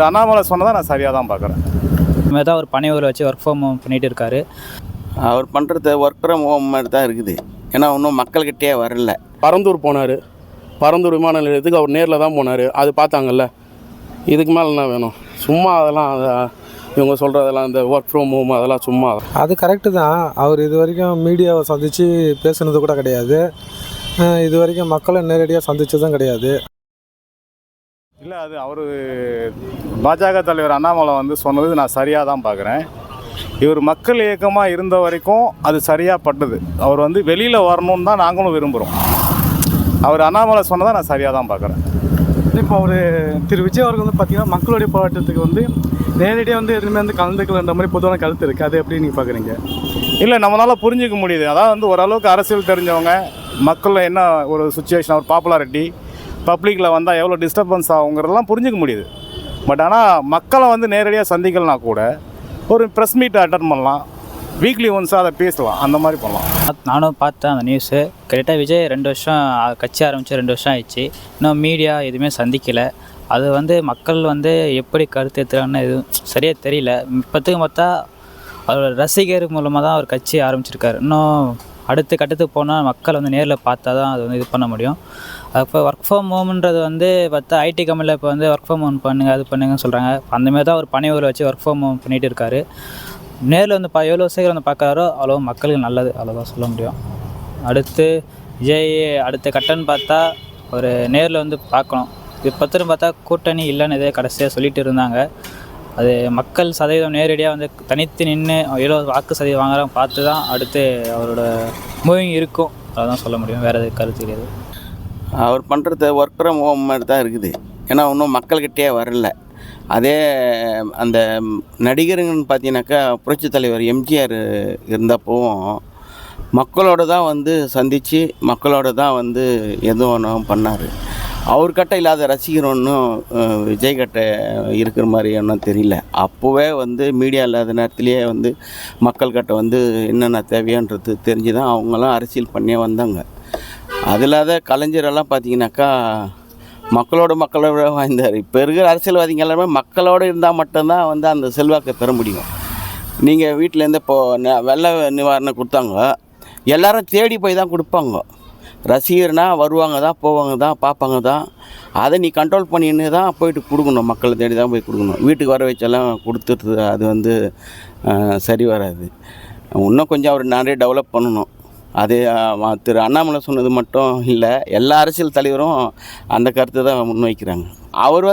அண்ணாமலை சொன்னதை நான் சரியாக தான் பார்க்குறேன். இதுமாதிரி தான் ஒரு பனையூரில் வச்சு ஒர்க் ஃப்ரம் ஹோம் பண்ணிகிட்டு இருக்காரு. அவர் பண்ணுறது ஒர்க் ஃப்ரம் ஹோம் மாதிரி தான் இருக்குது. ஏன்னா இன்னும் மக்கள்கிட்டே வரல. பரந்தூர் போனார், பரந்தூர் விமான நிலையத்துக்கு அவர் நேரில் தான் போனார், அது பார்த்தாங்கல்ல. இதுக்கு மேலே என்ன வேணும்? சும்மா அதெல்லாம் இவங்க சொல்கிறதெல்லாம் இந்த ஒர்க் ஃப்ரம் ஹோம் அதெல்லாம் சும்மா. அது கரெக்டு தான். அவர் இது வரைக்கும் மீடியாவை சந்தித்து பேசுனது கூட கிடையாது. இது வரைக்கும் மக்களை நேரடியாக சந்தித்ததும் கிடையாது. இல்லை, அது அவர் பாஜக தலைவர் அண்ணாமலை சொன்னது நான் சரியாக தான் பார்க்குறேன். இவர் மக்கள் இயக்கமாக இருந்த வரைக்கும் அது சரியாக பட்டது. அவர் வெளியில் வரணும்னு தான் நாங்களும் விரும்புகிறோம். அவர் அண்ணாமலை சொன்னதை நான் சரியாக தான் பார்க்குறேன். இப்போ அவர் திரு விஜய் அவர்கள் பார்த்திங்கன்னா மக்களுடைய போராட்டத்துக்கு நேரடியாக எதுவுமே கலந்துக்கலன்ற மாதிரி பொதுவான கருத்து இருக்குது. அது எப்படி நீங்கள் பார்க்குறீங்க? இல்லை, நம்மளால் புரிஞ்சிக்க முடியுது. அதாவது ஓரளவுக்கு அரசியல் தெரிஞ்சவங்க மக்களில் என்ன ஒரு சுச்சுவேஷன், ஒரு பாப்புலாரிட்டி பப்ளிக்கில் வந்தால் எவ்வளோ டிஸ்டர்பன்ஸ் ஆகுங்கிறதெல்லாம் புரிஞ்சிக்க முடியுது. பட் ஆனால் மக்களை நேரடியாக சந்திக்கலனா கூட ஒரு ப்ரெஸ் மீட் அட்டன் பண்ணலாம், வீக்லி ஒன்ஸாக அதை பேசலாம், அந்த மாதிரி பண்ணலாம். நானும் பார்த்தேன் அந்த நியூஸு. கரெக்டாக விஜய் 2 வருஷம் கட்சி ஆரம்பித்து 2 வருஷம் ஆயிடுச்சு. இன்னும் மீடியா எதுவுமே சந்திக்கலை. அது மக்கள் எப்படி கருத்து எடுத்துறாங்கன்னு எதுவும் சரியாக தெரியல. இப்போத்துக்கு பார்த்தா அவரோட ரசிகர் மூலமாக தான் அவர் கட்சி ஆரம்பிச்சிருக்காரு. இன்னும் அடுத்த கட்டத்துக்கு போனால் மக்கள் நேரில் பார்த்தா தான் அது இது பண்ண முடியும். அப்போ ஒர்க் ஃப்ரம் ஹோம்ன்றது பார்த்தா ஐடி கம்பெனியில் இப்போ ஒர்க் ஃப்ரம் ஹோம் பண்ணுங்கள், அது பண்ணுங்கன்னு சொல்கிறாங்க. அந்தமாரி தான் ஒரு பனையூரில் வச்சு ஒர்க் ஃப்ரம் ஹோம் பண்ணிகிட்டு இருக்காரு. நேரில் எவ்வளோ சீக்கிரம் பார்க்குறாரோ அவ்வளோ மக்களுக்கு நல்லது, அவ்வளோதான் சொல்ல முடியும். அடுத்து விஜய் அடுத்த கட்டன்னு பார்த்தா ஒரு நேரில் பார்க்கணும். இது பத்திரம் பார்த்தா கூட்டணி இல்லைன்னு இதே கடைசியாக சொல்லிட்டு இருந்தாங்க. அது மக்கள் சதவீதம் நேரடியாக தனித்து நின்று எவ்வளோ வாக்கு சதவீதம் வாங்குறாங்க பார்த்து தான் அடுத்து அவரோட மூவிங் இருக்கும், அதான் சொல்ல முடியும். வேறு எது கருத்து கிடையாது. அவர் பண்ணுறது ஒர்க் ஃப்ரம் ஹோம் மாதிரி தான் இருக்குது. ஏன்னா இன்னும் மக்கள்கிட்டே வரல. அதே அந்த நடிகருங்கன்னு பார்த்தீங்கன்னாக்கா புரட்சி தலைவர் எம்ஜிஆர் இருந்தப்போவும் மக்களோட தான் சந்தித்து மக்களோட தான் எதுவும் ஒன்றும் பண்ணார். அவர்கிட்ட இல்லாத ரசிகர் ஒன்றும் விஜய்கிட்ட இருக்கிற மாதிரி ஒன்றும் தெரியல. அப்போவே மீடியா இல்லாத நேரத்துலேயே மக்கள்கிட்ட என்னென்ன தேவையான்றது தெரிஞ்சு தான் அவங்களாம் அரசியல் பண்ணியே வந்தாங்க. அது இல்லாத கலைஞரெல்லாம் பார்த்தீங்கன்னாக்கா மக்களோட வாழ்ந்தார். இப்போ இருக்கிற அரசியல்வாதிகள் எல்லாமே மக்களோடு இருந்தால் மட்டும்தான் அந்த செல்வாக்கை பெற முடியும். நீங்கள் வீட்டிலேருந்து இப்போது வெள்ள நிவாரணம் கொடுத்தாங்க, எல்லோரும் தேடி போய் தான் கொடுப்பாங்க. ரசிகர்னால் வருவாங்க தான், போவாங்க தான், பார்ப்பாங்க தான். அதை நீ கண்ட்ரோல் பண்ணின்னு தான் போயிட்டு கொடுக்கணும். மக்களை தேடி தான் போய் கொடுக்கணும். வீட்டுக்கு வர வச்செல்லாம் கொடுத்துட்டு அது சரி வராது. இன்னும் கொஞ்சம் அவர் நிறைய டெவலப் பண்ணணும். அது திரு அண்ணாமலை சொன்னது மட்டும் இல்லை, எல்லா அரசியல் தலைவரும் அந்த கருத்தை தான் முன்வைக்கிறாங்க. அவர்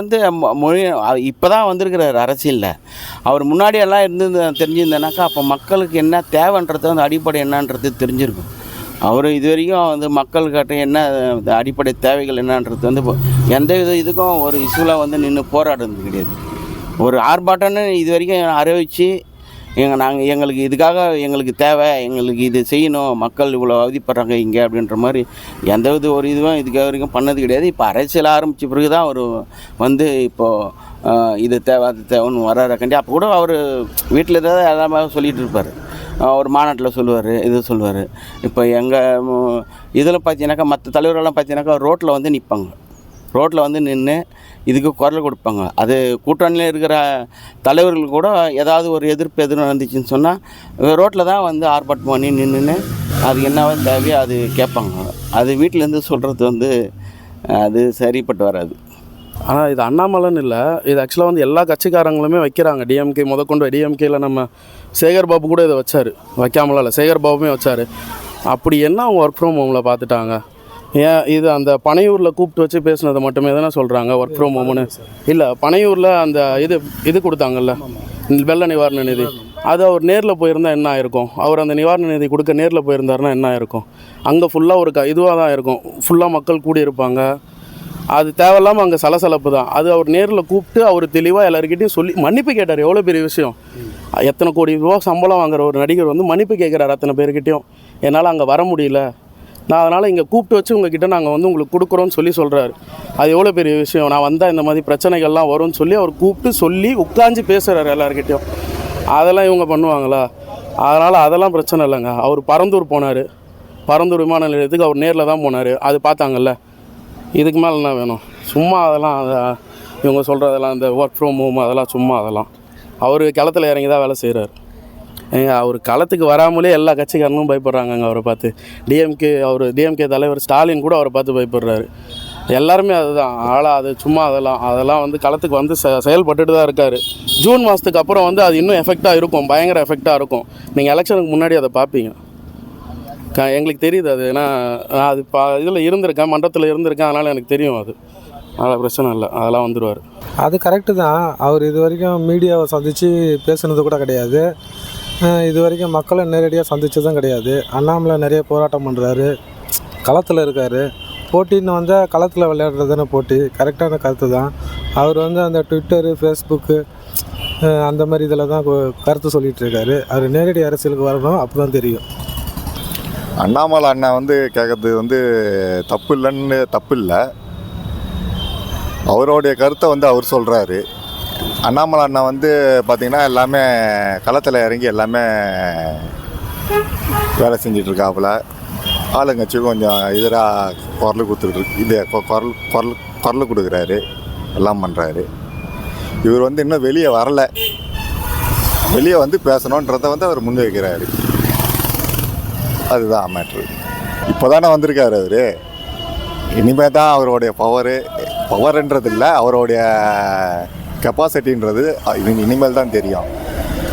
மொழி இப்போ தான் வந்திருக்கிறார் அரசியலில். அவர் முன்னாடியெல்லாம் தெரிஞ்சிருந்தேனாக்கா அப்போ மக்களுக்கு என்ன தேவைன்றது அடிப்படை என்னன்றது தெரிஞ்சிருக்கும். அவர் இது வரைக்கும் மக்கள்கிட்ட என்ன அடிப்படை தேவைகள் என்னன்றது எந்த இதுக்கும் ஒரு இஷ்யூவில் நின்று போராடுறது கிடையாது. ஒரு ஆர்ப்பாட்டம்னு இது வரைக்கும் அறிவித்து எங்களுக்கு இதுக்காக எங்களுக்கு தேவை, எங்களுக்கு இது செய்யணும், மக்கள் இவ்வளோ அவதிப்படுறாங்க இங்கே அப்படின்ற மாதிரி எந்த ஒரு இதுவும் இதுக்கு வரைக்கும் பண்ணது கிடையாது. இப்போ அரசியல் ஆரம்பித்த பிறகு தான் அவர் இப்போது இது தேவை அது தேவைன்னு வர்றாருக்காண்டி. அப்போ கூட அவர் வீட்டில் ஏதாவது எல்லாமே சொல்லிகிட்டு இருப்பார். ஒரு மாநாட்டில் சொல்லுவார், இது சொல்லுவார். இப்போ எங்கள் இதில் பார்த்தீங்கன்னாக்கா மற்ற தலைவர்களெலாம் பார்த்தீங்கன்னாக்கா ரோட்டில் நிற்பாங்க. ரோட்டில் நின்று இதுக்கு குரல் கொடுப்பாங்க. அது கூட்டணியில் இருக்கிற தலைவர்கள் கூட ஏதாவது ஒரு எதிர்ப்பு நடந்துச்சுன்னு சொன்னால் ரோட்டில் தான் ஆர்ப்பாட்டம் பண்ணி நின்று அது என்னவோ தேவையோ அது கேட்பாங்க. அது வீட்டிலேருந்து சொல்கிறது அது சரிப்பட்டு வராது. ஆனால் இது அண்ணாமலைன்னு இல்லை, இது ஆக்சுவலாக எல்லா கட்சிக்காரங்களுமே வைக்கிறாங்க. டிஎம்கே முதற்கொண்டு டிஎம்கேயில் நம்ம சேகர் பாபு கூட இதை வச்சார், வைக்காமலாம் இல்லை, சேகர் பாபுமே வச்சார். அப்படி என்ன அவங்க ஒர்க் ஃப்ரம் ஹோமில் பார்த்துட்டாங்க? ஏன் இது அந்த பனையூரில் கூப்பிட்டு வச்சு பேசுனதை மட்டுமே தானே சொல்கிறாங்க ஒர்க் ஃப்ரம் ஹோம்னு? இல்லை, பனையூரில் அந்த இது கொடுத்தாங்கல்ல வெள்ள நிவாரண நிதி, அது அவர் நேரில் போயிருந்தால் என்ன ஆயிருக்கும்? அவர் அந்த நிவாரண நிதி கொடுக்க நேரில் போயிருந்தாருன்னா என்ன ஆயிருக்கும்? அங்கே ஃபுல்லாக ஒரு இதுவாக தான் இருக்கும், ஃபுல்லாக மக்கள் கூடி இருப்பாங்க. அது தேவையில்லாமல் அங்கே சலசலப்பு தான். அது அவர் நேரில் கூப்பிட்டு அவர் தெளிவாக எல்லாருக்கிட்டையும் சொல்லி மன்னிப்பு கேட்டார். எவ்வளோ பெரிய விஷயம்! எத்தனை கோடி ரூபா சம்பளம் வாங்குற ஒரு நடிகர் மன்னிப்பு கேட்குறாரு அத்தனை பேர்கிட்டையும். என்னால் அங்கே வர முடியல, நான் அதனால் இங்கே கூப்பிட்டு வச்சு உங்ககிட்ட நாங்கள் உங்களுக்கு கொடுக்குறோன்னு சொல்கிறாரு. அது எவ்வளோ பெரிய விஷயம்! நான் வந்தால் இந்த மாதிரி பிரச்சனைகள்லாம் வரும்னு சொல்லி அவர் கூப்பிட்டு சொல்லி உட்காந்து பேசுகிறாரு எல்லாருக்கிட்டையும். அதெல்லாம் இவங்க பண்ணுவாங்களா? அதெல்லாம் பிரச்சனை இல்லைங்க. அவர் பரந்தூர் போனார், பரந்தூர் விமான நிலையத்துக்கு அவர் நேரில் தான் போனார், அது பார்த்தாங்கல்ல. இதுக்கு மேலே என்ன வேணும்? சும்மா அதெல்லாம் இவங்க சொல்கிறதெல்லாம் இந்த ஒர்க் ஃப்ரம் ஹோம் அதெல்லாம் சும்மா அதெல்லாம். அவர் களத்தில் இறங்கி தான் வேலை செய்கிறார். ஏங்க அவர் களத்துக்கு வராமலே எல்லா கட்சிக்காரங்களும் பயப்படுறாங்கங்க அவரை பார்த்து. டிஎம்கே தலைவர் ஸ்டாலின் கூட அவரை பார்த்து பயப்படுறாரு. எல்லாருமே அதுதான் அது சும்மா அதெல்லாம் வந்து களத்துக்கு வந்து செயல்பட்டுட்டு தான் இருக்கார். ஜூன் மாதத்துக்கு அப்புறம் வந்து அது இன்னும் எஃபெக்டாக இருக்கும், பயங்கர எஃபெக்டாக இருக்கும். நீங்கள் எலெக்ஷனுக்கு முன்னாடி அதை பார்ப்பீங்க. எங்களுக்கு தெரியுது அது. ஏன்னா அது இதில் இருந்திருக்கேன், மன்றத்தில் இருந்திருக்கேன், அதனால் எனக்கு தெரியும் அது. அதெல்லாம் பிரச்சனை இல்லை, அதெல்லாம் வந்துடுவார். அது கரெக்டு தான். அவர் இது வரைக்கும் மீடியாவை சந்தித்து பேசுனது கூட கிடையாது. இது வரைக்கும் மக்களை நேரடியாக சந்தித்ததும் கிடையாது. அண்ணாமலை நிறைய போராட்டம் பண்ணுறாரு, களத்தில் இருக்கார். போட்டின்னு வந்தால் களத்தில் விளையாடுறது தானே போட்டி. கரெக்டான கருத்து தான். அவர் வந்து அந்த ட்விட்டரு, ஃபேஸ்புக்கு அந்த மாதிரி இதில் தான் கருத்து சொல்லிகிட்டு இருக்காரு. அவர் நேரடி அரசியலுக்கு வரணும், அப்போ தான் தெரியும். அண்ணாமலை அண்ணன் வந்து கேட்குறது வந்து தப்பு இல்லை. அவருடைய கருத்தை வந்து அவர் சொல்கிறாரு. அண்ணாமலை அண்ணன் வந்து பார்த்திங்கன்னா எல்லாமே களத்தில் இறங்கி எல்லாமே வேலை செஞ்சிட்ருக்காப்புல. ஆளுங்கட்சி கொஞ்சம் எதிராக குரல் கொடுக்குறாரு, எல்லாம் பண்ணுறாரு. இவர் வந்து இன்னும் வெளியே வரலை. வெளியே வந்து பேசணுன்றதை வந்து அவர் முன் வைக்கிறாரு. அதுதான் மேட்ரு. இப்போ தானே வந்திருக்காரு அவர். இனிமேல் தான் அவருடைய பவர்ன்றது இல்லை, அவருடைய கெப்பாசிட்டின்றது இனிமேல் தான் தெரியும்.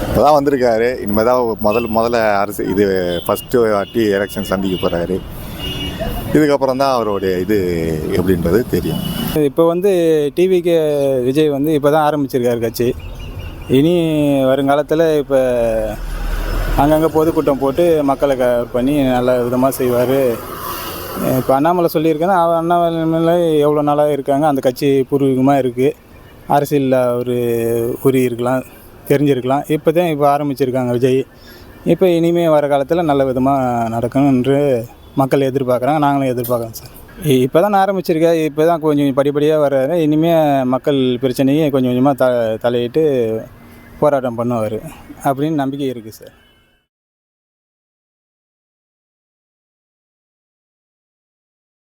இப்போ தான் வந்திருக்காரு. இனிமேல் தான் முதல்ல ஃபஸ்ட்டு வாட்டி எலெக்ஷன் சந்திக்க போகிறாரு. இதுக்கப்புறம் தான் அவருடைய எப்படின்றது தெரியும். இப்போ வந்து டிவிக்கு விஜய் வந்து இப்போ தான் ஆரம்பிச்சிருக்காரு கட்சி. இனி வருங்காலத்தில் இப்போ அங்கங்கே பொதுக்கூட்டம் போட்டு மக்களை கவர் பண்ணி நல்ல விதமாக செய்வார். இப்போ அண்ணாமலை சொல்லியிருக்கேன்னா அண்ணாமலை எவ்வளோ நாளாக இருக்காங்க, அந்த கட்சி பூர்வீகமாக இருக்குது. அரசியலில் ஒரு இருக்கலாம், தெரிஞ்சிருக்கலாம். இப்போ ஆரம்பிச்சிருக்காங்க விஜய். இப்போ இனிமேல் வர காலத்தில் நல்ல விதமாக நடக்கணும் என்று மக்கள் எதிர்பார்க்குறாங்க, நாங்களும் எதிர்பார்க்குறோம் சார். இப்போ தான் ஆரம்பிச்சிருக்கேன். இப்போ தான் கொஞ்சம் படிப்படியாக வர்றாரு. இனிமேல் மக்கள் பிரச்சனையை கொஞ்சம் கொஞ்சமாக தலையிட்டு போராட்டம் பண்ணுவார் அப்படின்னு நம்பிக்கை இருக்குது சார்.